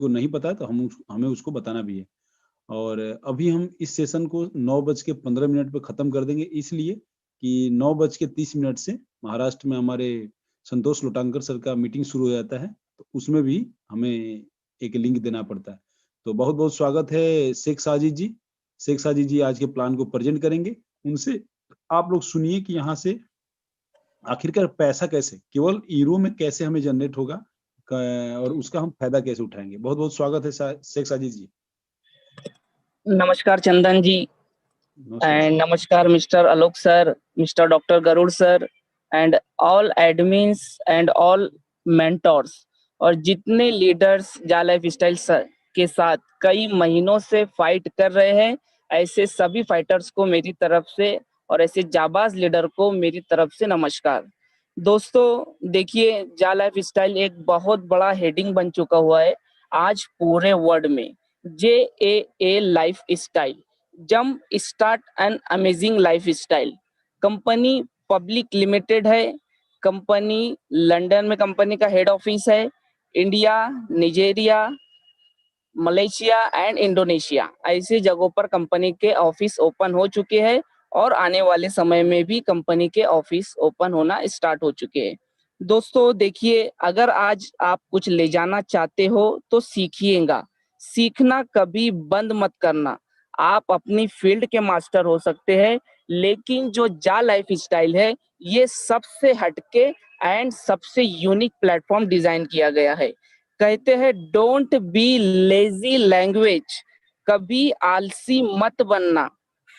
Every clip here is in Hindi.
को नहीं पता है तो हमें उसको बताना भी है। और अभी हम इस सेशन को 9:15 पे ख़त्म कर देंगे, इसलिए कि 9:30 से महाराष्ट्र में हमारे संतोष लोटांकर सर का मीटिंग शुरू हो जाता है, तो उसमें भी हमें एक लिंक देना पड़ता है। तो बहुत-बहुत स्वागत है शेख साजिद जी। शेख साजिद जी आज के प्लान को प्रेज़ेंट करेंगे। उनसे आप लोग सुनिए कि यहाँ से आखिरकार पैसा कैसे, केवल यूरो में कैसे हमें जनरेट होगा और उसका हम फ़ायदा कैसे उठाएँगे। बहुत-बहुत स्वागत है शेख साजिद जी। नमस्कार चंदन जी नमस्कार। एंड नमस्कार mister Alok sir, mister doctor Garud sir and all admins and all mentors और जितने लीडर्स जा लाइफ स्टाइल के साथ कई महीनों से फाइट कर रहे हैं, ऐसे सभी फाइटर्स को मेरी तरफ से और ऐसे जाबाज लीडर को मेरी तरफ से नमस्कार। दोस्तों देखिए, जा लाइफ स्टाइल एक बहुत बड़ा हेडिंग बन चुका हुआ है आज पूरे वर्ल्ड में। JAA life style, jump start an amazing life style. Company public limited है, कंपनी लंदन में कंपनी का हेड ऑफिस है। इंडिया, निजेरिया, मलेशिया एंड इंडोनेशिया ऐसी जगहों पर कंपनी के ऑफिस ओपन हो चुके हैं और आने वाले समय में भी कंपनी के ऑफिस ओपन होना स्टार्ट हो चुके हैं। दोस्तों देखिए, अगर आज आप कुछ ले जाना चाहते हो तो सीखिएगा, सीखना कभी बंद मत करना। आप अपनी फील्ड के मास्टर हो सकते हैं, लेकिन जो जा लाइफ स्टाइल है ये सबसे हटके एंड सबसे यूनिक प्लेटफॉर्म डिजाइन किया गया है। कहते हैं डोंट बी लेजी लैंग्वेज, कभी आलसी मत बनना।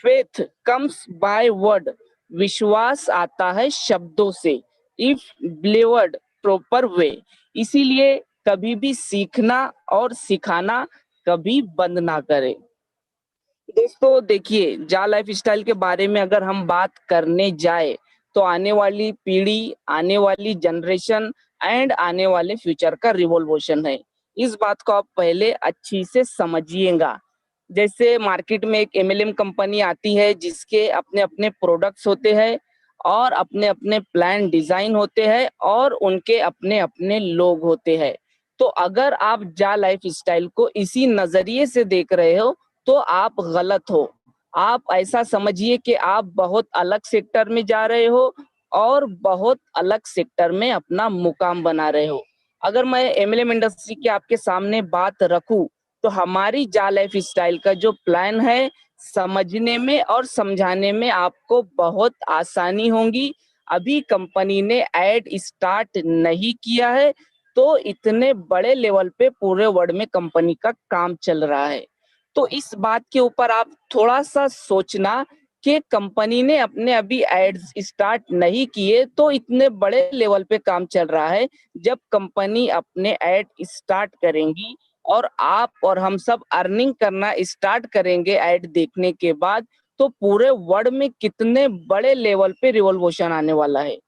फेथ कम्स बाय वर्ड, विश्वास आता है शब्दों से। इफ बिलीवर्ड प्रॉपर वे, इसीलिए कभी भी सीखना और सिखाना कभी बंद ना करें। दोस्तों देखिए, जा लाइफ स्टाइल के बारे में अगर हम बात करने जाए तो आने वाली पीढ़ी, आने वाली जनरेशन एंड आने वाले फ्यूचर का रिवॉल्यूशन है। इस बात को आप पहले अच्छी से समझिएगा। जैसे मार्केट में एक MLM कंपनी आती है जिसके अपने अपने प्रोडक्ट्स होते हैं और अपने अपने प्लान डिजाइन होते हैं और उनके अपने अपने लोग होते हैं। तो अगर आप जा लाइफ स्टाइल को इसी नजरिए से देख रहे हो तो आप गलत हो। आप ऐसा समझिए कि आप बहुत अलग सेक्टर में जा रहे हो और बहुत अलग सेक्टर में अपना मुकाम बना रहे हो। अगर मैं MLM इंडस्ट्री की आपके सामने बात रखूं तो हमारी जा लाइफ स्टाइल का जो प्लान है, समझने में और समझाने में आपको बहुत आसानी होगी। अभी कंपनी ने ऐड स्टार्ट नहीं किया है, तो इतने बड़े लेवल पे पूरे वर्ल्ड में कंपनी का काम चल रहा है। तो इस बात के ऊपर आप थोड़ा सा सोचना कि कंपनी ने अपने अभी एड्स स्टार्ट नहीं किए तो इतने बड़े लेवल पे काम चल रहा है। जब कंपनी अपने ऐड स्टार्ट करेंगी और आप और हम सब अर्निंग करना स्टार्ट करेंगे ऐड देखने के बाद, तो पूरे वर्ल्ड में कितने बड़े लेवल पे रिवॉल्यूशन आने वाला है।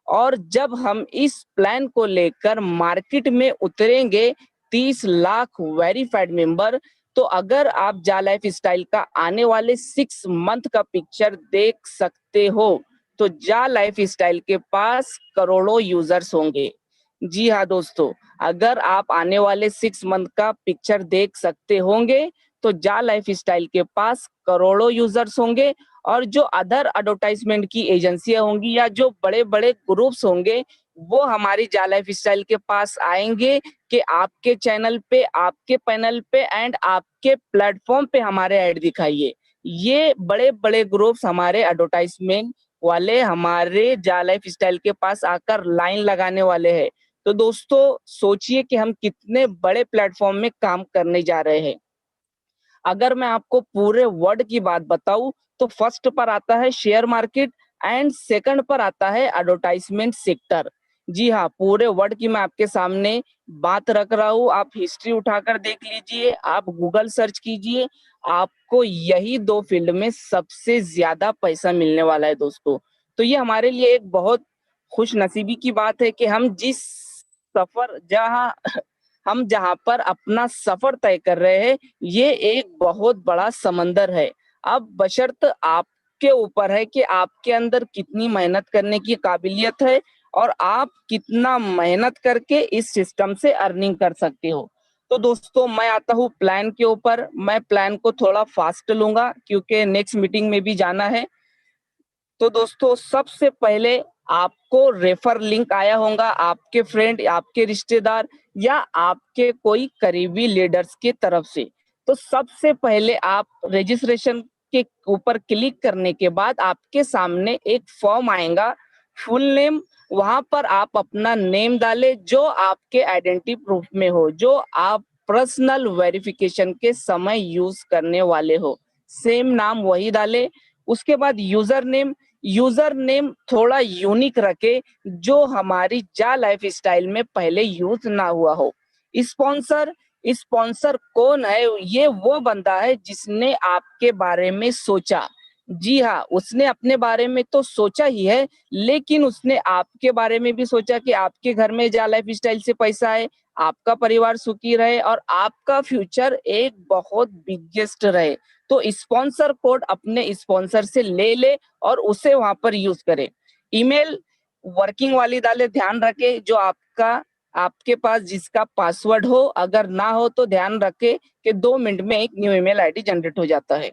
और जब हम इस प्लान को लेकर मार्केट में उतरेंगे 30 लाख वेरीफाइड मेंबर, तो अगर आप जा लाइफ स्टाइल का आने वाले 6 मंथ का पिक्चर देख सकते हो तो जा लाइफ स्टाइल के पास करोड़ों यूजर्स होंगे। जी हाँ दोस्तों, अगर आप आने वाले 6 मंथ का पिक्चर देख सकते होंगे तो जा लाइफ स्टाइल के पास करोड़ों यूजर्स होंगे। और जो अदर एडवर्टाइजमेंट की एजेंसियां होंगी या जो बड़े बड़े ग्रुप्स होंगे वो हमारी जा लाइफ स्टाइल के पास आएंगे कि आपके चैनल पे, आपके पैनल पे एंड आपके प्लेटफॉर्म पे हमारे ऐड दिखाइए। ये बड़े बड़े ग्रुप्स हमारे एडवर्टाइजमेंट वाले हमारे जा लाइफ स्टाइल के पास आकर लाइन लगाने वाले हैं। तो दोस्तों सोचिए कि हम कितने बड़े प्लेटफॉर्म में काम करने जा रहे हैं। अगर मैं आपको पूरे वर्ल्ड की बात बताऊं तो फर्स्ट पर आता है शेयर मार्केट एंड सेकंड पर आता है एडवर्टाइजमेंट सेक्टर। जी हाँ, पूरे वर्ल्ड की मैं आपके सामने बात रख रहा हूँ। आप हिस्ट्री उठाकर देख लीजिए, आप गूगल सर्च कीजिए, आपको यही दो फील्ड में सबसे ज्यादा पैसा मिलने वाला है दोस्तों। तो ये हमारे लिए एक बहुत खुश नसीबी की बात है कि हम जहाँ पर अपना सफर तय कर रहे हैं ये एक बहुत बड़ा समंदर है। अब बशर्त आपके ऊपर है कि आपके अंदर कितनी मेहनत करने की काबिलियत है और आप कितना मेहनत करके इस सिस्टम से अर्निंग कर सकते हो। तो दोस्तों मैं आता हूँ प्लान के ऊपर। मैं प्लान को थोड़ा फास्ट लूंगा क्योंकि नेक्स्ट मीटिंग में भी जाना है। तो दोस्तों सबसे पहले आपको रेफर लिंक आया होगा, आपके फ्रेंड, आपके रिश्तेदार या आपके कोई करीबी लीडर्स की तरफ से। तो सबसे पहले आप रजिस्ट्रेशन के ऊपर क्लिक करने के बाद आपके सामने एक फॉर्म आएगा, फुल नेम। वहां पर आप अपना नेम डालें जो आपके आइडेंटिटी प्रूफ में हो, जो आप पर्सनल वेरिफिकेशन के समय यूज करने वाले हो, सेम नाम वही डालें। उसके बाद यूजर नेम थोड़ा यूनिक रखे जो हमारी जा लाइफ स्टाइल में पहले यूज ना हुआ हो। स्पॉन्सर स्पॉन्सर कौन है? ये वो बंदा है जिसने आपके बारे में सोचा। जी हाँ, उसने अपने बारे में तो सोचा ही है, लेकिन उसने आपके बारे में भी सोचा कि आपके घर में जा लाइफ स्टाइल से पैसा है, आपका परिवार सुखी रहे और आपका फ्यूचर एक बहुत बिगेस्ट रहे। तो स्पॉन्सर कोड अपने स्पॉन्सर से ले ले और उसे वहां पर यूज करें। ईमेल वर्किंग वाली डाले, ध्यान रखे जो आपके पास जिसका पासवर्ड हो, अगर ना हो तो ध्यान रखे कि 2 मिनट में एक न्यू ईमेल आईडी जनरेट हो जाता है।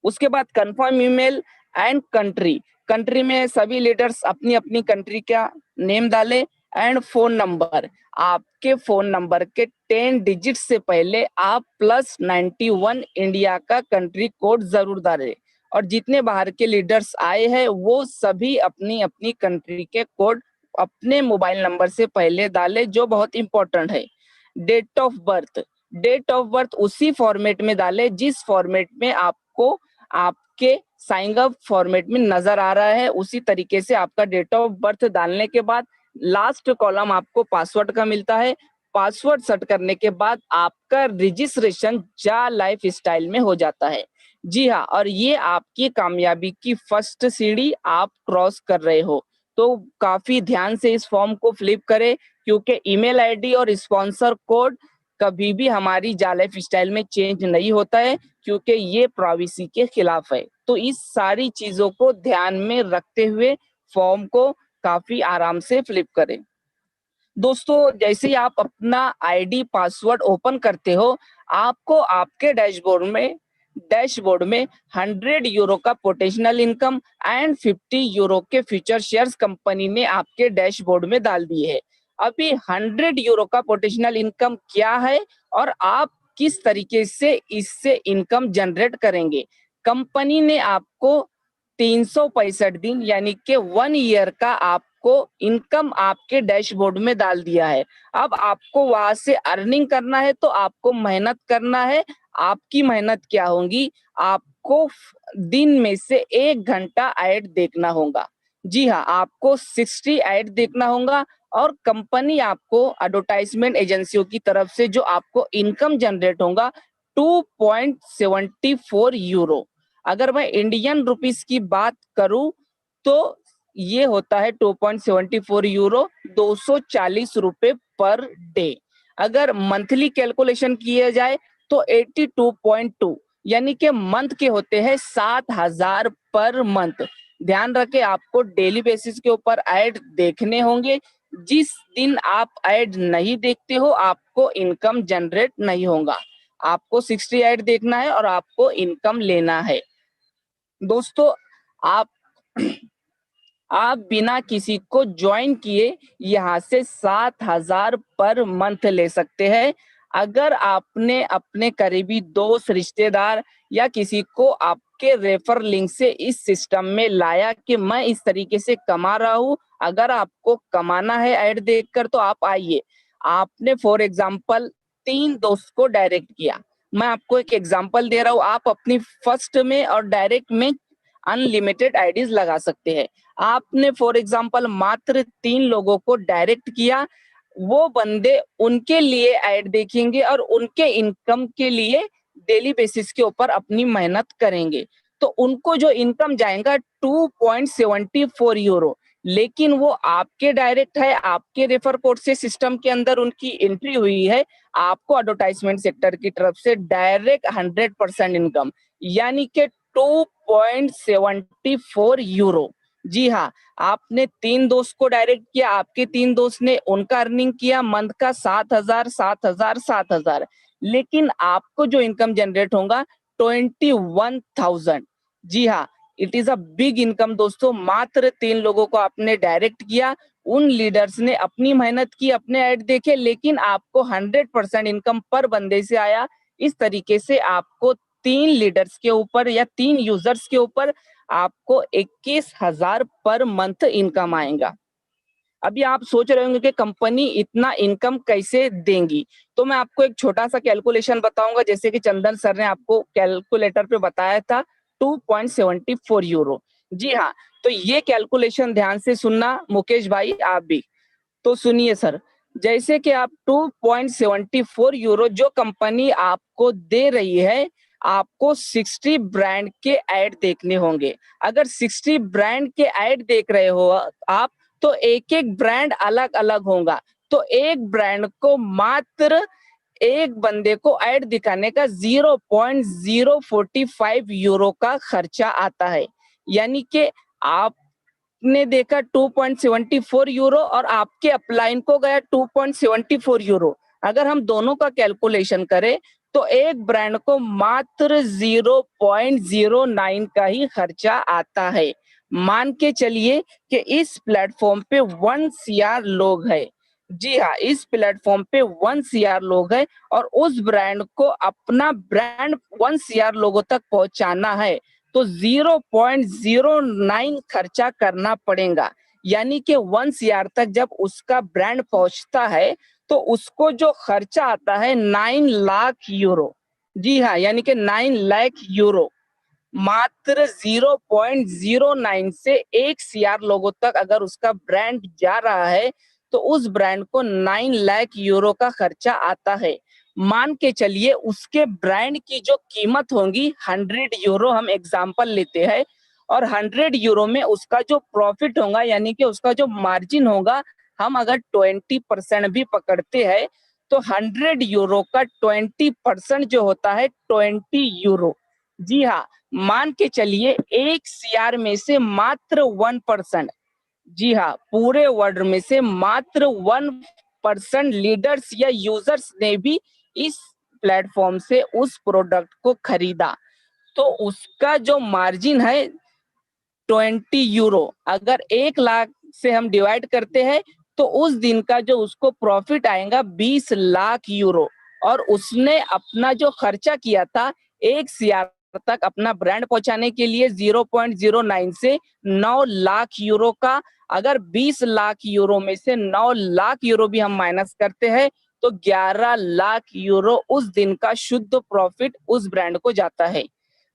उसके बाद confirm email and country. Country में सभी लीडर्स अपनी अपनी कंट्री का नेम डाले एंड फोन नंबर। आपके फोन नंबर के 10 डिजिट से पहले आप +91 इंडिया का कंट्री कोड जरूर डालें। और जितने बाहर के लीडर्स आए हैं वो सभी अपनी अपनी कंट्री के कोड अपने मोबाइल नंबर से पहले डाले, जो बहुत इंपॉर्टेंट है। डेट ऑफ बर्थ उसी फॉर्मेट में डाले जिस फॉर्मेट में आपको आपके साइन अप फॉर्मेट में नजर आ रहा है, उसी तरीके से आपका डेट ऑफ बर्थ डालने के बाद लास्ट कॉलम आपको पासवर्ड का मिलता है। पासवर्ड सेट करने के बाद आपका रजिस्ट्रेशन जा लाइफ स्टाइल में हो जाता है। जी हाँ, और ये आपकी कामयाबी की फर्स्ट सीढ़ी आप क्रॉस कर रहे हो। तो काफी ध्यान से इस फॉर्म को फिल करें क्योंकि ईमेल आईडी और स्पॉन्सर कोड कभी भी हमारी जा लाइफ स्टाइल में चेंज नहीं होता है क्योंकि ये प्राइवेसी के खिलाफ है। तो इस सारी चीजों को ध्यान में रखते हुए फॉर्म को काफी आराम से फिल करें। दोस्तों जैसे ही आप अपना आईडी पासवर्ड ओपन करते हो, आपको आपके डैशबोर्ड में 100 यूरो का पोटेंशियल इनकम एंड 50 यूरो के फ्यूचर शेयर्स कंपनी ने आपके डैशबोर्ड में डाल दिए है। अभी 100 यूरो का पोटेंशियल इनकम क्या है और आप किस तरीके से इससे इनकम जनरेट करेंगे? कंपनी ने आपको 365 दिन यानी कि 1 ईयर का आपको इनकम आपके डैशबोर्ड में डाल दिया है। अब आपको वहां से अर्निंग करना है तो आपको मेहनत करना है। आपकी मेहनत क्या होगी? आपको दिन में से 1 घंटा ऐड देखना होगा। जी हाँ, आपको 60 ऐड देखना होगा और कंपनी आपको एडवर्टाइजमेंट एजेंसियों की तरफ से जो आपको इनकम जनरेट होगा 2.74 यूरो। अगर मैं इंडियन रुपीस की बात करूं तो ये होता है 2.74 यूरो, 240 रुपए पर डे। अगर मंथली कैलकुलेशन किया जाए तो 82.2 यानी कि मंथ के होते हैं 7,000 पर मंथ। ध्यान रखें आपको डेली बेसिस के ऊपर ऐड देखने होंगे। जिस दिन आप ऐड नहीं देखते हो आपको इनकम जनरेट नहीं होगा। आपको 60 ऐड देखना है और आपको इनकम लेना है। दोस्तों आप आप बिना किसी को ज्वाइन किए यहाँ से 7,000 पर मंथ ले सकते हैं। अगर आपने अपने करीबी दोस्त, रिश्तेदार या किसी को आपके रेफर लिंक से इस सिस्टम में लाया कि मैं इस तरीके से कमा रहा हूँ, अगर आपको कमाना है ऐड देखकर तो आप आइए। आपने फॉर एग्जाम्पल 3 दोस्त को डायरेक्ट किया। मैं आपको एक एग्जाम्पल दे रहा हूँ, आप अपनी फर्स्ट में और डायरेक्ट में अनलिमिटेड आईडीज लगा सकते हैं। आपने फॉर एग्जांपल मात्र 3 लोगों को डायरेक्ट किया, वो बंदे उनके लिए ऐड देखेंगे और उनके इनकम के लिए डेली बेसिस के ऊपर अपनी मेहनत करेंगे। तो उनको जो इनकम जाएगा 2.74 यूरो, लेकिन वो आपके डायरेक्ट है, आपके रेफर कोड से सिस्टम के अंदर उनकी एंट्री हुई है। आपको एडवर्टाइजमेंट सेक्टर की तरफ से डायरेक्ट 100% इनकम यानी कि 2.74 यूरो। जी हाँ, आपने 3 दोस्त को डायरेक्ट किया, आपके 3 दोस्त ने उनका अर्निंग किया मंथ का 7,000, 7,000, 7,000, लेकिन आपको जो इनकम जनरेट होगा 21,000। जी हाँ, it is a big income दोस्तों। मात्र 3 लोगों को आपने डायरेक्ट किया, उन लीडर्स ने अपनी मेहनत की, अपने ऐड देखे, लेकिन आपको 100% इनकम पर बंदे से आया। इस तरीके से आपको 3 लीडर्स के ऊपर या 3 यूजर्स के ऊपर आपको 21,000 पर मंथ इनकम आएगा। अभी आप सोच रहे होंगे कि कंपनी इतना इनकम कैसे देंगी? तो मैं आपको एक छोटा-सा कैलकुलेशन बताऊँगा, जैसे कि चंदन सर ने आपको कैलकुलेटर पे बताया था 2.74 यूरो। जी हाँ, तो ये कैलकुलेशन ध्यान से सुनना मुकेश भाई आप भी। तो सुनिए सर, जैसे कि आप 2.74 यूरो जो कंपनी आपको दे रही है, आपको 60 ब्रांड के ऐड देखने होंगे। अगर 60 ब्रांड के ऐड देख रहे हो आप, तो एक-एक ब्रांड अलग-अलग होगा। तो एक ब्रांड को मात्र एक बंदे को ऐड दिखाने का 0.045 यूरो का खर्चा आता है। यानी कि आप ने देखा 2.74 यूरो और आपके अपलाइन को गया 2.74 यूरो। अगर हम दोनों का कैलकुलेशन करें तो एक ब्रांड को मात्र 0.09 का ही खर्चा आता है। मान के चलिए कि इस प्लेटफॉर्म पे 1 सीआर लोग हैं। जी हाँ, इस प्लेटफॉर्म पे 1 सीआर लोग हैं और उस ब्रांड को अपना ब्रांड 1 सीआर लोगों तक पहुंचाना है, तो 0.09 खर्चा करना पड़ेगा। यानी कि 1 सीआर तक जब उसका ब्रांड पहुंचता है तो उसको जो खर्चा आता है 9 लाख यूरो। जी हाँ, यानी कि 9 लाख यूरो मात्र 0.09 से 1 सीआर लोगों तक अगर उसका ब्रांड जा रहा है तो उस ब्रांड को 9 लाख यूरो का खर्चा आता है। मान के चलिए उसके ब्रांड की जो कीमत होगी 100 यूरो, हम एग्जांपल लेते हैं, और 100 यूरो में उसका जो प्रॉफिट होगा यानी कि उसका जो मार्जिन होगा, हम अगर 20% भी पकड़ते हैं तो 100 यूरो का 20% जो होता है 20 यूरो। जी हाँ, मान के चलिए 1 सीआर में से मात्र 1%, जी हाँ, पूरे वर्ल्ड में से मात्र 1% लीडर्स या यूजर्स ने भी इस प्लेटफॉर्म से उस प्रोडक्ट को खरीदा, तो उसका जो मार्जिन है 20 यूरो, अगर 1 लाख से हम डिवाइड करते हैं तो उस दिन का जो उसको प्रॉफिट आएगा 20 लाख यूरो, और उसने अपना जो खर्चा किया था 1 सीआर तक अपना ब्रांड पहुंचाने के लिए 0.09 से 9 लाख यूरो का। अगर 20 लाख यूरो में से 9 लाख यूरो भी हम माइनस करते हैं तो 11 लाख यूरो उस दिन का शुद्ध प्रॉफिट उस ब्रांड को जाता है।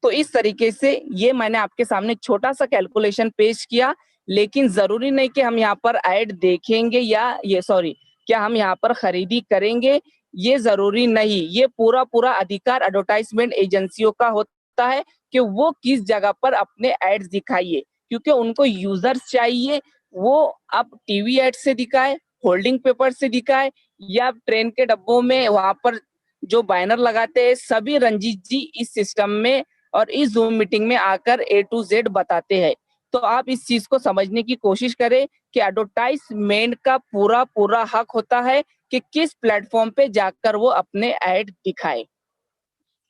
तो इस तरीके से ये मैंने आपके सामने छोटा-सा कैलकुलेशन पेश किया, लेकिन ज़रूरी नहीं कि हम यहाँ पर ऐड देखेंगे या ये सॉरी क्या हम यहाँ पर खरीदी करेंगे, ये ज़रूरी नहीं। ये पूरा-पूरा अधिकार एडवर्टाइज़मेंट एजेंसियों का होता है कि वो किस जगह पर अपने एड्स दिखाइए, क्योंकि उनको यूज़र्स चाहिए। वो अब टीवी एड से दिखाए, होल्डिंग पेपर से दिखाए या ट्रेन के डब्बों में वहाँ पर जो बैनर लगाते हैं, सभी रंजीत जी इस सिस्टम में और इस ज़ूम मीटिंग में आकर ए टू ज़ेड बताते हैं। तो आप इस चीज़ को समझने की कोशिश करें कि एडवर्टाइज़मेंट का पूरा-पूरा हक होता है कि किस प्लेटफ़ॉर्म पे जाकर वो अपने ऐड दिखाए।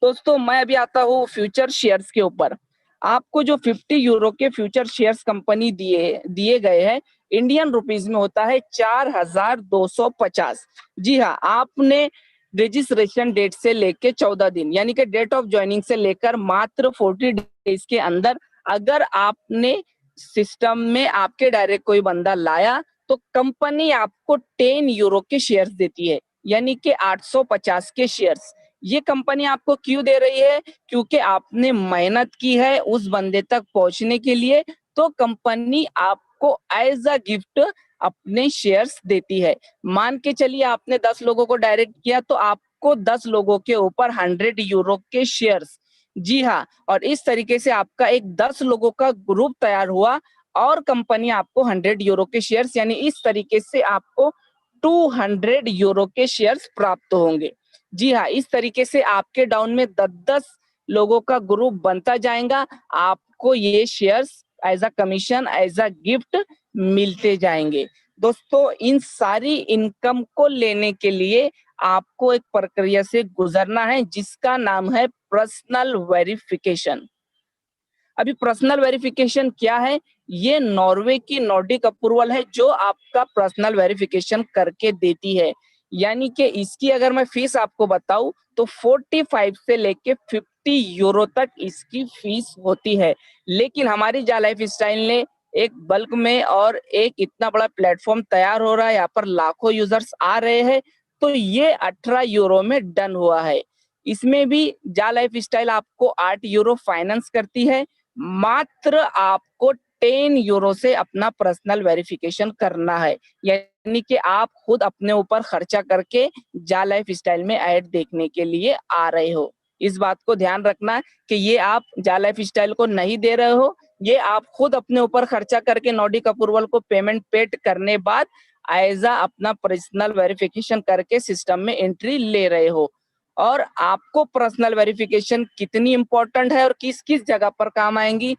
दोस्तों, मैं अभी आता हूँ फ्यूचर शेयर्स के ऊपर। आपको जो 50 यूरो के फ्यूचर शेयर्स कंपनी दिए दिए गए हैं, इंडियन रुपीज़ में होता है 4,250। जी हाँ, आपने रजिस्ट्रेशन डेट से लेके 14 दिन यानी कि डेट ऑफ जॉइनिंग से लेकर मात्र 40 डेज के अंदर अगर आपने सिस्टम में आपके डायरेक्ट कोई बंदा लाया, तो कंपनी आपको 10 यूरो के शेयर्स देती है, यानी कि 850 के शेयर्स। ये कंपनी आपको क्यों दे रही है? क्योंकि आपने मेहनत की है उस बंदे तक पहुंचने के लिए, तो कंपनी आपको एज़ अ गिफ्ट अपने शेयर्स देती है। मान के चलिए आपने 10 लोगों को डायरेक्ट किया तो आपको 10 लोगों के ऊपर 100 यूरो के शेयर्स। जी हाँ, और इस तरीके से आपका एक 10 लोगों का ग्रुप तैयार हुआ और कंपनी आपको 100 यूरो के शेयर्स, यानी इस तरीके से आपको 200 यूरो के शेयर्स प्राप्त होंगे। जी हाँ, इस तरीके से आपके डाउन में 10-10 लोगों का ग्रुप बनता जाएगा, आपको ये shares as a commission, as a gift मिलते जाएंगे। दोस्तों, इन सारी इनकम को लेने के लिए आपको एक प्रक्रिया से गुजरना है जिसका नाम है पर्सनल वेरिफिकेशन। अभी पर्सनल वेरिफिकेशन क्या है? ये नॉर्वे की नॉर्डिक अप्रूवल है जो आपका पर्सनल वेरिफिकेशन करके देती है। यानी कि इसकी अगर मैं फीस आपको बताऊं तो 45 से लेके 50 यूरो तक इसकी फीस होती है। लेकिन हमारी जा लाइफ स्टाइल ने एक बल्क में और एक इतना बड़ा प्लेटफॉर्म तैयार हो रहा है, यहाँ पर लाखों यूजर्स आ रहे हैं, तो ये 18 यूरो में डन हुआ है। इसमें भी जा लाइफ स्टाइल आपको 8 यूरो फाइनेंस करती है। मात्र आपको 10 यूरो से अपना पर्सनल वेरिफिकेशन करना है। यानी कि आप खुद अपने ऊपर खर्चा करके जा लाइफ स्टाइल में ऐड देखने के लिए आ रहे हो। इस बात को ध्यान रखना कि ये आप जा लाइफ स्टाइल को नहीं दे रहे हो, ये आप खुद अपने ऊपर खर्चा करके नॉर्डिक अप्रूवल को पेमेंट पेड करने बाद एज अपना पर्सनल वेरिफिकेशन करके सिस्टम में एंट्री ले रहे हो। और आपको पर्सनल वेरिफिकेशन कितनी इंपॉर्टेंट है और किस किस जगह पर काम आएंगी?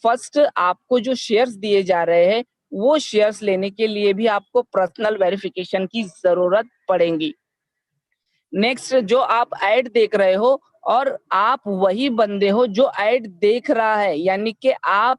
फर्स्ट, आपको जो शेयर्स दिए जा रहे हैं वो शेयर्स लेने के लिए भी आपको पर्सनल वेरिफिकेशन की जरूरत पड़ेगी। नेक्स्ट, जो आप ऐड देख रहे हो और आप वही बंदे हो जो ऐड देख रहा है, यानी कि आप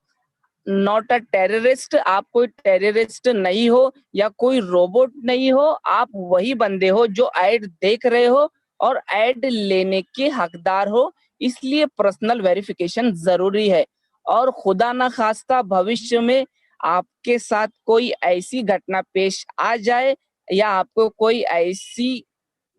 नॉट अ टेररिस्ट, आप कोई टेररिस्ट नहीं हो या कोई रोबोट नहीं हो, आप वही बंदे हो जो ऐड देख रहे हो और ऐड लेने के हकदार हो। इसलिए पर्सनल वेरिफिकेशन जरूरी है। और खुदा ना खास्ता भविष्य में आपके साथ कोई ऐसी घटना पेश आ जाए या आपको कोई ऐसी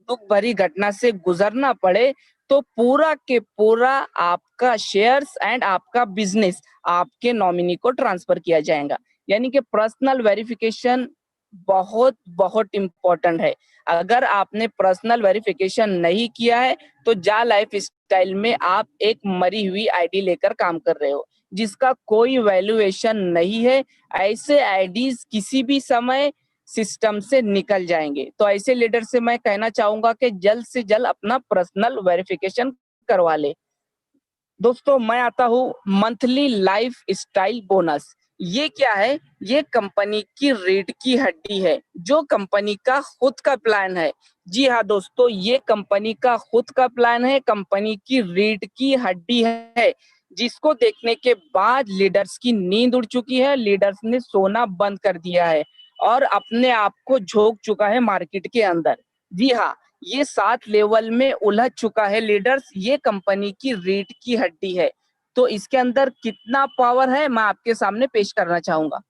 दुख भरी घटना से गुजरना पड़े, तो पूरा के पूरा आपका शेयर्स एंड आपका बिजनेस आपके नॉमिनी को ट्रांसफर किया जाएगा। यानी कि पर्सनल वेरिफिकेशन बहुत बहुत इंपॉर्टेंट है। अगर आपने पर्सनल वेरिफिकेशन नहीं किया है तो जा लाइफ स्टाइल में आप एक मरी हुई आईडी लेकर काम कर रहे हो जिसका कोई वैल्यूएशन नहीं है। ऐसे आईडीज किसी भी समय सिस्टम से निकल जाएंगे। तो ऐसे लीडर से मैं कहना चाहूंगा कि जल्द से जल्द अपना पर्सनल वेरिफिकेशन करवा ले। दोस्तों, मैं आता हूँ मंथली लाइफ स्टाइल बोनस। ये क्या है? ये कंपनी की रीढ़ की हड्डी है, जो कंपनी का खुद का प्लान है। जी हाँ दोस्तों, ये कंपनी का खुद का प्लान है, कंपनी की रीढ़ की हड्डी है, जिसको देखने के बाद लीडर्स की नींद उड़ चुकी है, लीडर्स ने सोना बंद कर दिया है और अपने आप को झोंक चुका है मार्केट के अंदर। जी हाँ, ये 7 लेवल में उलझ चुका है लीडर्स। ये कंपनी की रीढ़ की हड्डी है। तो इसके अंदर कितना पावर है मैं आपके सामने पेश करना चाहूंगा।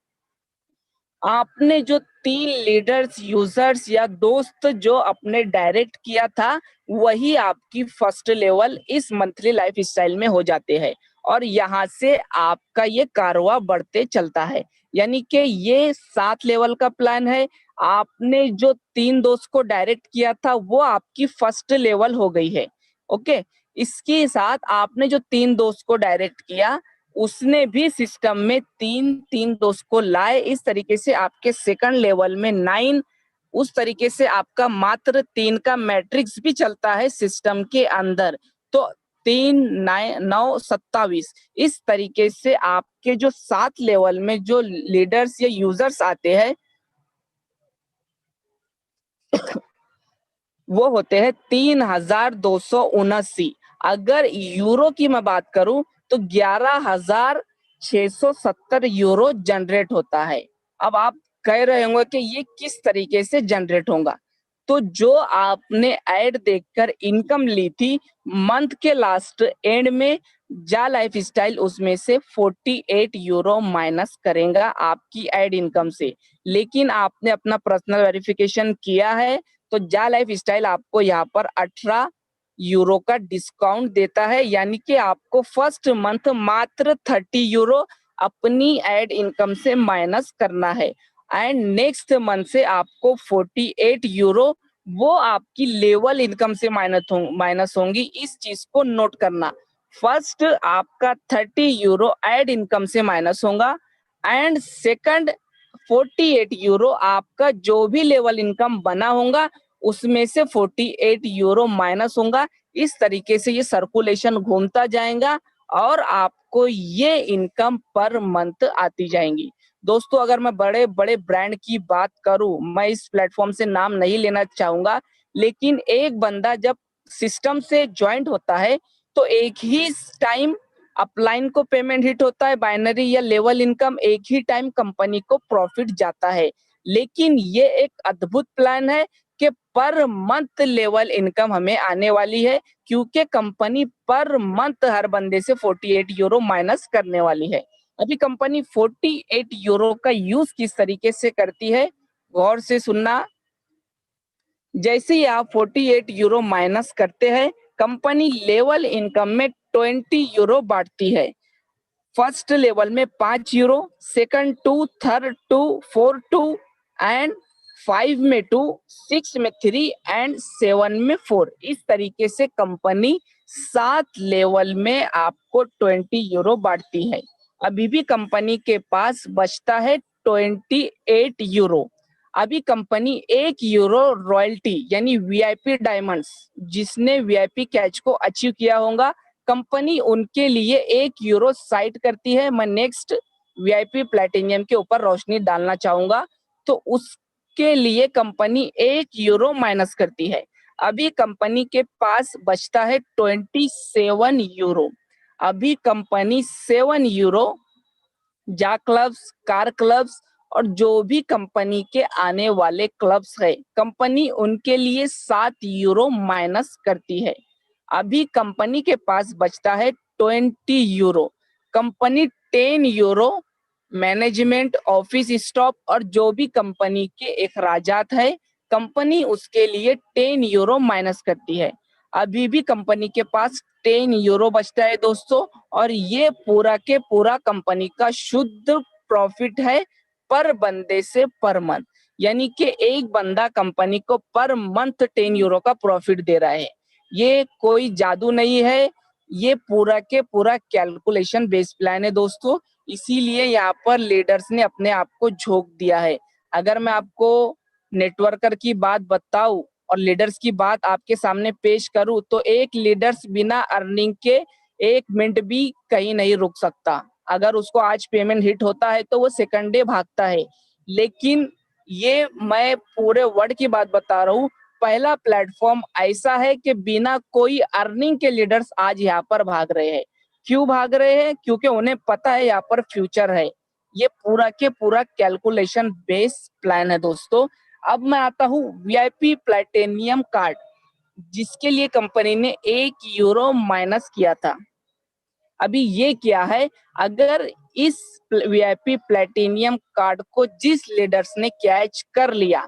आपने जो 3 लीडर्स, यूजर्स या दोस्त जो अपने डायरेक्ट किया था, वही आपकी फर्स्ट लेवल इस मंथली लाइफ स्टाइल में हो जाते हैं और यहाँ से आपका ये कारवा बढ़ते चलता है। यानी कि ये 7 लेवल का प्लान है। आपने जो 3 दोस्त को डायरेक्ट किया था वो आपकी फर्स्ट लेवल हो गई है। ओके, इसके साथ आपने जो 3 दोस्त को डायरेक्ट किया उसने भी सिस्टम में 3 दोस्त को लाए। इस तरीके से आपके सेकंड लेवल में 9, उस तरीके से आपका मात्र 3 का मैट्रिक्स भी चलता है सिस्टम के अंदर। तो 3 9 27, इस तरीके से आपके जो 7 लेवल में जो लीडर्स या यूजर्स आते हैं वो होते हैं 3279। अगर यूरो की मैं बात करूं तो 11,670 यूरो जनरेट होता है। अब आप कह रहे होंगे कि ये किस तरीके से जनरेट होगा? तो जो आपने ऐड देखकर इनकम ली थी, मंथ के लास्ट एंड में जा लाइफ स्टाइल उसमें से 48 यूरो माइनस करेगा आपकी ऐड इनकम से। लेकिन आपने अपना पर्सनल वेरिफिकेशन किया है तो जा लाइफ स्टाइल आपको यहाँ पर 18 यूरो का डिस्काउंट देता है। यानी कि आपको फर्स्ट मंथ मात्र 30 यूरो अपनी एड इनकम से माइनस करना है एंड नेक्स्ट मंथ से आपको 48 यूरो वो आपकी लेवल इनकम से माइनस होंगी। इस चीज को नोट करना। फर्स्ट आपका 30 यूरो एड इनकम से माइनस होगा एंड सेकंड 48 यूरो आपका जो भी लेवल इनकम बना होगा उसमें से 48 यूरो माइनस होगा। इस तरीके से ये सर्कुलेशन घूमता जाएगा और आपको ये इनकम पर मंथ आती जाएंगी। दोस्तों, अगर मैं बड़े बड़े ब्रांड की बात करूं, मैं इस प्लेटफॉर्म से नाम नहीं लेना चाहूंगा, लेकिन एक बंदा जब सिस्टम से ज्वाइंट होता है तो एक ही टाइम अपलाइन को पेमेंट हिट होता है, बाइनरी या लेवल इनकम एक ही टाइम कंपनी को प्रॉफिट जाता है। लेकिन ये एक अद्भुत प्लान है कि पर मंथ लेवल इनकम हमें आने वाली है, क्योंकि कंपनी पर मंथ हर बंदे से 48 यूरो माइनस करने वाली है। अभी कंपनी 48 यूरो का यूज किस तरीके से करती है, गौर से सुनना। जैसे ही आप 48 यूरो माइनस करते हैं, कंपनी लेवल इनकम में 20 यूरो बांटती है। फर्स्ट लेवल में 5 यूरो, सेकंड 2, थर्ड 2, 4 2 एंड 5 में 2, 6 में 3 एंड 7 में 4। इस तरीके से कंपनी 7 लेवल में आपको 20 यूरो बांटती है। अभी भी कंपनी के पास बचता है 28 यूरो। अभी कंपनी 1 यूरो रॉयल्टी यानी वीआईपी डायमंड्स, जिसने वीआईपी कैच को अचीव किया होगा, कंपनी उनके लिए 1 यूरो साइड करती है। मैं नेक्स्ट वीआईपी प्लैटिनियम के ऊपर रोशनी डालना चाहूंगा, तो उसके लिए कंपनी 1 यूरो माइनस करती है। अभी कंपनी के पास बचता है 27 यूरो। अभी कंपनी 7 यूरो जा क्लब्स, कार क्लब्स और जो भी कंपनी के आने वाले क्लब्स है, कंपनी उनके लिए 7 यूरो माइनस करती है। अभी कंपनी के पास बचता है 20 euro. Company 10 euro management, office stop और जो भी कंपनी के अखराजात है, कंपनी उसके लिए 10 यूरो माइनस करती है। अभी भी कंपनी के पास 10 यूरो बचता है दोस्तों, और ये पूरा के पूरा कंपनी का शुद्ध प्रॉफिट है पर बंदे से पर मंथ। यानी कि एक बंदा कंपनी को पर मंथ 10 यूरो का प्रॉफिट दे रहा है। ये कोई जादू नहीं है, ये पूरा के पूरा कैलकुलेशन बेस्ड प्लान है दोस्तों। इसीलिए यहाँ पर लीडर्स ने अपने आप को झोंक दिया है। अगर मैं आपको नेटवर्कर की बात बताऊं और लीडर्स की बात आपके सामने पेश करूं, तो एक लीडर्स बिना अर्निंग के 1 मिनट भी कहीं नहीं रुक सकता। अगर उसको आज पेमेंट हिट होता है तो वो सेकंड डे भागता है। लेकिन ये मैं पूरे वर्ल्ड की बात बता रहा हूँ, पहला प्लेटफॉर्म ऐसा है कि बिना कोई अर्निंग के लीडर्स आज यहाँ पर भाग रहे हैं। क्यों भाग रहे हैं? क्योंकि उन्हें पता है यहाँ पर फ्यूचर है। ये पूरा के पूरा कैलकुलेशन बेस्ड प्लान है दोस्तों। अब मैं आता हूँ वीआईपी प्लैटिनियम कार्ड, जिसके लिए कंपनी ने 1 यूरो माइनस किया था। अभी ये क्या है, अगर इस वीआईपी प्लैटिनियम कार्ड को जिस लीडर्स ने कैच कर लिया,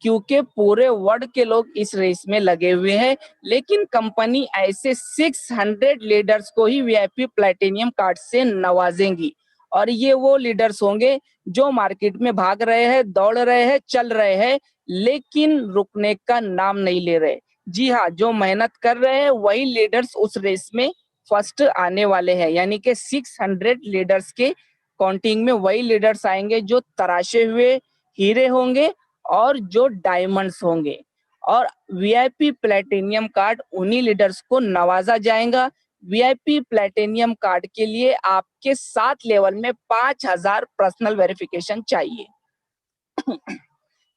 क्योंकि पूरे वर्ल्ड के लोग इस रेस में लगे हुए हैं, लेकिन कंपनी ऐसे 600 लीडर्स को ही वीआईपी प्लैटिनियम कार्ड से नवाजेंगी। और ये वो लीडर्स होंगे जो मार्केट में भाग रहे हैं, दौड़ रहे हैं, चल रहे हैं, लेकिन रुकने का नाम नहीं ले रहे। जी हाँ, जो मेहनत कर रहे हैं वही लीडर्स उस रेस में फर्स्ट आने वाले हैं। यानी कि 600 लीडर्स के काउंटिंग में वही लीडर्स आएंगे जो तराशे हुए हीरे होंगे और जो डायमंड्स होंगे। और वीआईपी प्लैटिनियम कार्ड उन्हीं लीडर्स को नवाजा जाएगा। वीआईपी प्लैटिनियम कार्ड के लिए आपके 7 लेवल में 5000 पर्सनल वेरिफिकेशन चाहिए।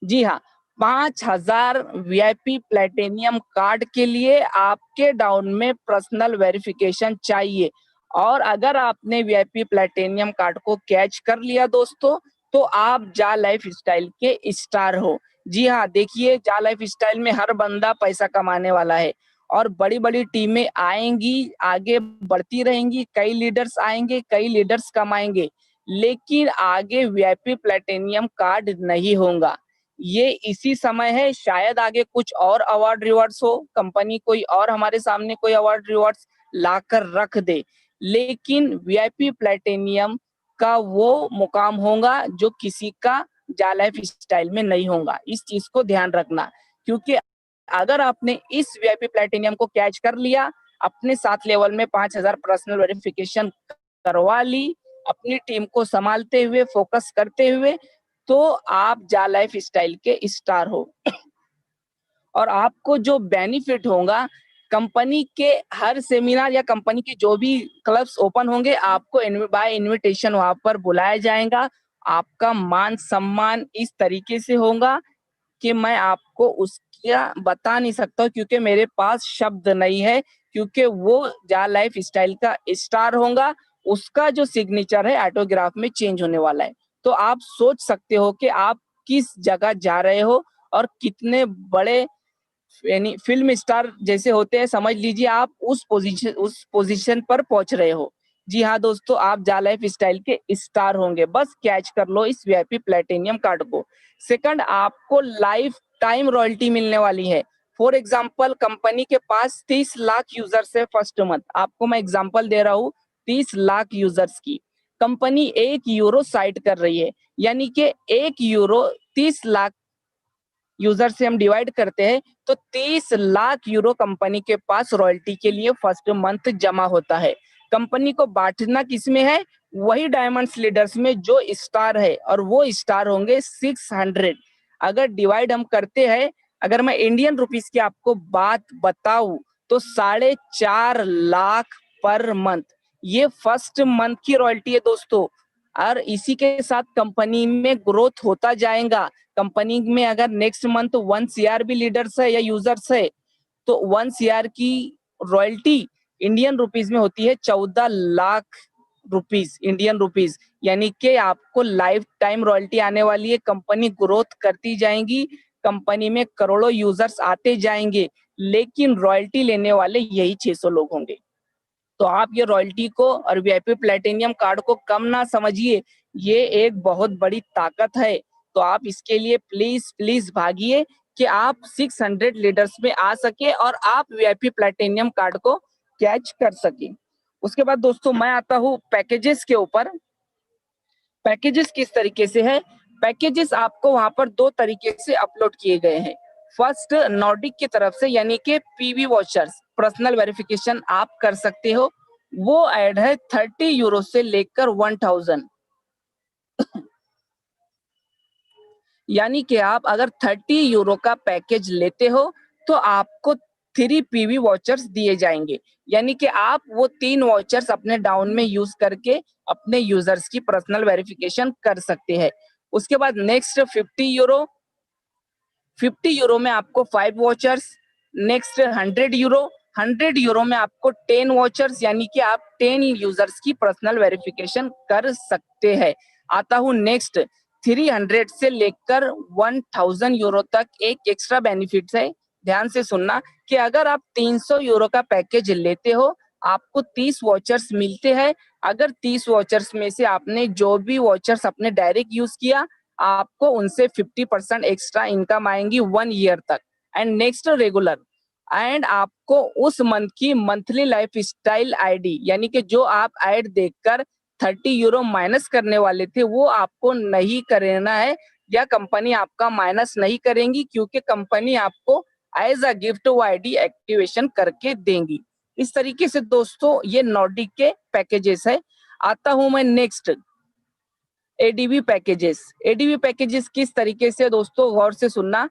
जी हाँ, 5000 वीआईपी प्लैटिनियम कार्ड के लिए आपके डाउन में पर्सनल वेरिफिकेशन चाहिए। और अगर आपने वीआईपी प्लैटिनियम कार्ड को कैच कर लिया दोस्तों, तो आप जा लाइफ स्टाइल के स्टार हो। जी हाँ, देखिए, जा लाइफ स्टाइल में हर बंदा पैसा कमाने वाला है और बड़ी बड़ी टीमें आएंगी, आगे बढ़ती रहेंगी, कई लीडर्स आएंगे, कई लीडर्स कमाएंगे, लेकिन आगे वीआईपी प्लैटिनियम कार्ड नहीं होगा। ये इसी समय है, शायद आगे कुछ और अवार्ड रिवॉर्ड्स हो, कंपनी कोई और हमारे सामने कोई अवार्ड रिवॉर्ड्स लाकर रख दे, लेकिन वीआईपी प्लैटिनियम का वो मुकाम होगा जो किसी का जा लाइफ स्टाइल में नहीं होगा। इस चीज को ध्यान रखना, क्योंकि अगर आपने इस वीआईपी प्लैटिनियम को कैच कर लिया, अपने 7 लेवल में 5000 पर्सनल वेरिफिकेशन करवा ली, अपनी टीम को संभालते हुए, फोकस करते हुए, तो आप जा लाइफ स्टाइल के स्टार हो। और आपको जो बेनिफिट होगा, कंपनी के हर सेमिनार या कंपनी के जो भी क्लब्स ओपन होंगे, आपको बाय इनविटेशन वहां पर बुलाया जाएगा। आपका मान सम्मान इस तरीके से होगा कि मैं आपको उसका बता नहीं सकता, क्योंकि मेरे पास शब्द नहीं है, क्योंकि वो जा लाइफ स्टाइल का स्टार होगा, उसका जो सिग्नेचर है ऑटोग्राफ में चेंज होने वाला है। तो आप सोच सकते हो कि आप किस जगह जा रहे हो और कितने बड़े यानी फिल्म स्टार जैसे होते हैं, समझ लीजिए आप उस पोजीशन पर पहुंच रहे हो। जी हाँ दोस्तों, आप जा लाइफ स्टाइल के स्टार होंगे। बस कैच कर लो इस वीआईपी प्लेटिनियम कार्ड को। सेकंड, आपको लाइफ टाइम रॉयल्टी मिलने वाली है। फॉर एग्जाम्पल, कंपनी के पास 30 लाख यूजर्स है फर्स्ट मंथ। आपको मैं एग्जाम्पल दे रहा हूँ 30 लाख यूजर्स की। कंपनी 1 यूरो साइट कर रही है, यानी कि 1 यूरो 30 लाख यूजर से हम डिवाइड करते हैं तो 30 लाख यूरो कंपनी के पास रॉयल्टी के लिए फर्स्ट मंथ जमा होता है। कंपनी को बांटना किसमें है? वही डायमंड्स लीडर्स में जो स्टार है, और वो स्टार होंगे 600। अगर डिवाइड हम करते हैं, अगर मैं इंडियन रुपीस की आपको बात बताऊं तो 4.5 लाख पर मंथ, ये फर्स्ट मंथ की रॉयल्टी है दोस्तों। और इसी के साथ कंपनी में ग्रोथ होता जाएगा। कंपनी में अगर नेक्स्ट मंथ 1 CR भी लीडर्स है या यूजर्स है, तो 1 CR की रॉयल्टी इंडियन रुपीस में होती है 14 लाख रुपीस इंडियन रुपीस, यानी कि आपको लाइफ टाइम रॉयल्टी आने वाली है। कंपनी ग्रोथ करती जाएंगी, कंपनी में करोड़ों यूजर्स आते जाएंगे, लेकिन रॉयल्टी लेने वाले यही 600 लोग होंगे। तो आप ये रॉयल्टी को और वीआईपी प्लेटिनियम कार्ड को कम ना समझिए, ये एक बहुत बड़ी ताकत है। तो आप इसके लिए प्लीज प्लीज भागिए कि आप 600 लीडर्स में आ सके और आप वीआईपी प्लेटिनियम कार्ड को कैच कर सके। उसके बाद दोस्तों मैं आता हूँ पैकेजेस के ऊपर। पैकेजेस किस तरीके से है? पैकेजेस आपको वहां पर 2 तरीके से अपलोड किए गए हैं। फर्स्ट, नॉर्डिक की तरफ से, यानी कि पीवी वॉचर्स पर्सनल वेरिफिकेशन आप कर सकते हो। वो ऐड है 30 यूरो से लेकर 1000, यानी कि आप अगर 30 यूरो का पैकेज लेते हो तो आपको 3 पीवी वॉचर्स दिए जाएंगे, यानी कि आप वो 3 वॉचर्स अपने डाउन में यूज करके अपने यूजर्स की पर्सनल वेरिफिकेशन कर सकते हैं। उसके बाद नेक्स्ट 50 यूरो, 50 यूरो में आपको 5 वॉचर्स। नेक्स्ट 100 यूरो, 100 यूरो में आपको 10 वॉचर्स, यानी कि आप 10 यूजर्स की पर्सनल वेरिफिकेशन कर सकते हैं। आता हूँ नेक्स्ट 300 से लेकर 1000 यूरो तक एक एक्स्ट्रा बेनिफिट है। ध्यान से सुनना कि अगर आप 300 यूरो का पैकेज लेते हो, आपको 30 वॉचर्स मिलते हैं। अगर 30 वॉचर्स में से आपने जो भी वॉचर्स अपने डायरेक्ट यूज किया, आपको उनसे 50% एक्स्ट्रा इनकम आएंगी 1 ईयर तक। एंड नेक्स्ट रेगुलर, एंड आपको उस मंथ की मंथली लाइफ स्टाइल आईडी, यानी कि जो आप ऐड देखकर 30 यूरो माइनस करने वाले थे, वो आपको नहीं करना है, या कंपनी आपका माइनस नहीं करेंगी, क्योंकि कंपनी आपको एज अ गिफ्ट वो आईडी एक्टिवेशन करके देंगी। इस तरीके से दोस्तों ये नॉर्डिक के पैकेजेस है। आता हूं मैं next ADB packages. ADB packages किस तरीके से दोस्तों, गौर से सुनना।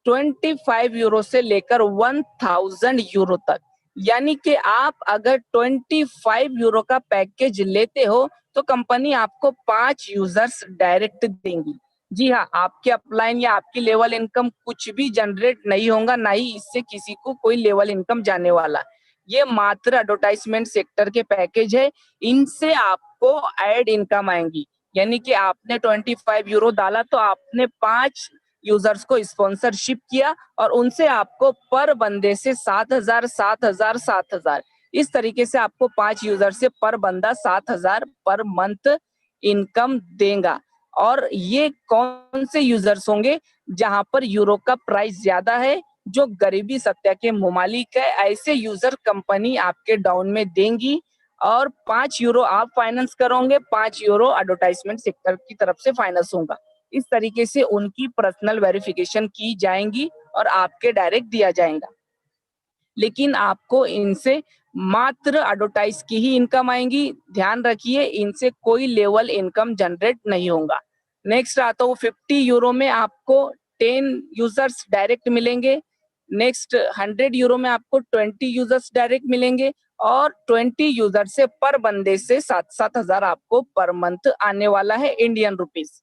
25 यूरो से लेकर 1000 यूरो तक, यानी कि आप अगर 25 यूरो का पैकेज लेते हो तो कंपनी आपको 5 यूजर्स डायरेक्ट देंगी। जी हाँ, आपके अपलाइन या आपकी लेवल इनकम कुछ भी जनरेट नहीं होगा, ना ही इससे किसी को कोई लेवल इनकम जाने वाला। ये मात्र एडवर्टाइजमेंट सेक्टर के पैकेज है, इनसे आपको एड इनकम आएंगी। यानी कि आपने 25 यूरो डाला तो आपने 5 यूजर्स को स्पॉन्सरशिप किया, और उनसे आपको पर बंदे से 7,000 7,000 7,000, इस तरीके से आपको 5 यूजर से पर बंदा 7,000 पर मंथ इनकम देगा। और ये कौन से यूजर्स होंगे? जहां पर यूरो का प्राइस ज्यादा है, जो गरीबी सत्या के ममालिक है, ऐसे यूजर कंपनी आपके डाउन में देंगी। और 5 यूरो आप फाइनेंस करोगे, 5 यूरो एडवर्टाइजमेंट सेक्टर की तरफ से फाइनेंस होगा। इस तरीके से उनकी पर्सनल वेरिफिकेशन की जाएंगी और आपके डायरेक्ट दिया जाएगा। लेकिन आपको इनसे मात्र एडवर्टाइज की ही इनकम आएंगी। ध्यान रखिए, इनसे कोई लेवल इनकम जनरेट नहीं होगा। नेक्स्ट आता हूँ 50 यूरो में आपको 10 यूजर्स डायरेक्ट मिलेंगे। नेक्स्ट 100 यूरो में आपको 20 यूजर्स डायरेक्ट मिलेंगे और 20 यूजर से पर बंदे से 7-7 हजार आपको पर मंथ आने वाला है इंडियन रुपीस।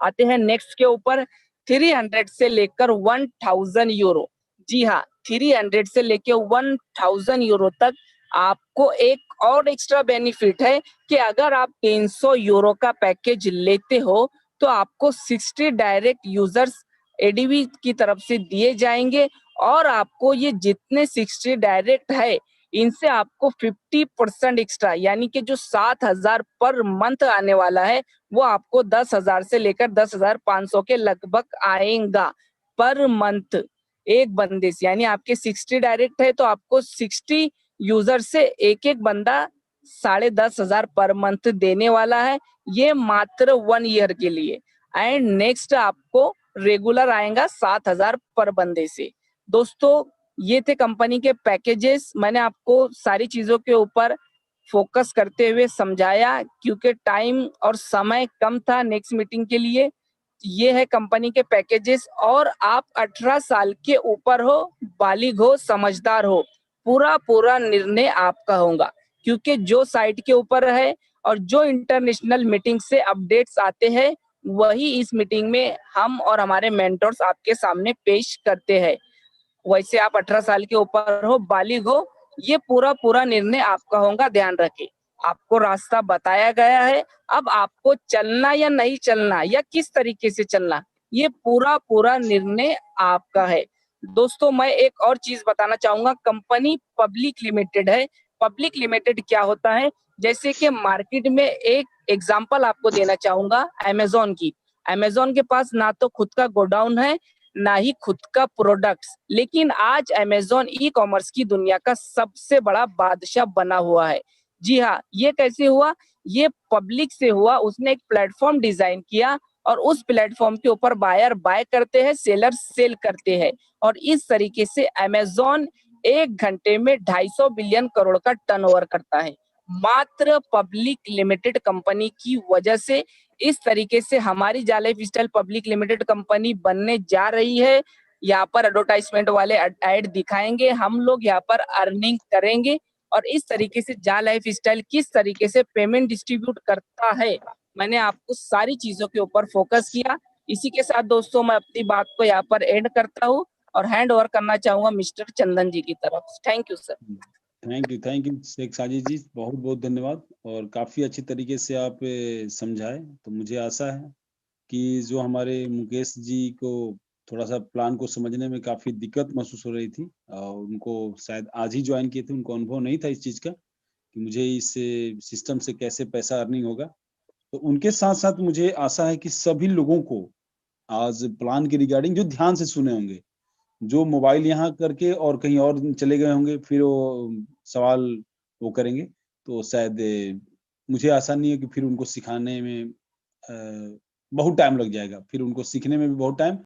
आते हैं नेक्स्ट के ऊपर 300 से लेकर 1000 यूरो। जी हाँ, 300 से लेकर 1000 यूरो तक आपको एक और एक्स्ट्रा बेनिफिट है कि अगर आप 300 यूरो का पैकेज लेते हो तो आपको 60 डायरेक्ट यूजर्स एडीवी की तरफ से दिए जाएंगे और आपको ये जितने 60 डायरेक्ट है इनसे आपको 50% एक्स्ट्रा यानी कि जो 7000 पर मंथ आने वाला है वो आपको 10,000 से लेकर 10,500 के लगभग आएगा पर मंथ एक बंदे से। यानी आपके 60 डायरेक्ट है तो आपको 60 यूजर से एक एक बंदा 10,500 पर मंथ देने वाला है, ये मात्र 1 ईयर के लिए। एंड नेक्स्ट आपको रेगुलर आएगा 7,000 पर बंदे से। दोस्तों ये थे कंपनी के पैकेजेस। मैंने आपको सारी चीजों के ऊपर फोकस करते हुए समझाया क्योंकि टाइम और समय कम था नेक्स्ट मीटिंग के लिए। ये है कंपनी के पैकेजेस और आप 18 साल के ऊपर हो, बालिग हो, समझदार हो, पूरा निर्णय आपका होगा क्योंकि जो साइट के ऊपर है और जो इंटरनेशनल मीटिंग से अपडेट्स आते हैं वही इस मीटिंग में हम और हमारे मेंटर्स आपके सामने पेश करते हैं। वैसे आप 18 साल के ऊपर हो, बालिग हो, ये पूरा निर्णय आपका होगा, ध्यान रखें। आपको रास्ता बताया गया है, अब आपको चलना या नहीं चलना या किस तरीके से चलना, ये पूरा निर्णय आपका है। दोस्तों मैं एक और चीज बताना चाहूंगा, कंपनी पब्लिक लिमिटेड है। पब्लिक लिमिटेड क्या होता है, जैसे कि मार्केट में एक एग्जांपल आपको देना चाहूंगा अमेजोन की। अमेजोन के पास ना तो खुद का गोडाउन है ना ही खुद का प्रोडक्ट्स, लेकिन आज अमेजोन ई कॉमर्स की दुनिया का सबसे बड़ा बादशाह बना हुआ है। जी हाँ, ये कैसे हुआ, ये पब्लिक से हुआ। उसने एक प्लेटफॉर्म डिजाइन किया और उस प्लेटफॉर्म के ऊपर बायर बाय करते हैं, सेलर सेल करते हैं और इस तरीके से अमेजोन एक घंटे में 250 बिलियन करोड़ का टर्नओवर करता है, मात्र पब्लिक लिमिटेड कंपनी की वजह से। इस तरीके से हमारी जा life style public limited company बनने जा रही है। यहाँ पर एडवर्टाइजमेंट वाले ऐड दिखाएंगे, हम लोग यहाँ पर अर्निंग करेंगे और इस तरीके से जा लाइफ स्टाइल किस तरीके से पेमेंट डिस्ट्रीब्यूट करता है, मैंने आपको सारी चीजों के ऊपर फोकस किया। इसी के साथ दोस्तों मैं अपनी बात को यहाँ पर एंड करता हूँ और हैंड ओवर करना चाहूंगा मिस्टर चंदन जी की तरफ। Thank you sir. Thank you Sheikh Sajid ji, बहुत बहुत धन्यवाद। और काफ़ी अच्छी तरीके से आप समझाए। तो मुझे आशा है कि जो हमारे मुकेश जी को थोड़ा सा प्लान को समझने में काफ़ी दिक्कत महसूस हो रही थी और उनको शायद आज ही ज्वाइन किए थे, उनको अनुभव नहीं था इस चीज़ का कि मुझे इस सिस्टम से कैसे पैसा अर्निंग होगा। तो उनके साथ साथ मुझे आशा है कि सभी लोगों को आज प्लान के रिगार्डिंग जो ध्यान से सुने होंगे, जो मोबाइल यहाँ करके और कहीं और चले गए होंगे, फिर वो सवाल वो करेंगे, तो शायद मुझे आशा नहीं है कि फिर उनको सिखाने में बहुत टाइम लग जाएगा, फिर उनको सीखने में भी बहुत टाइम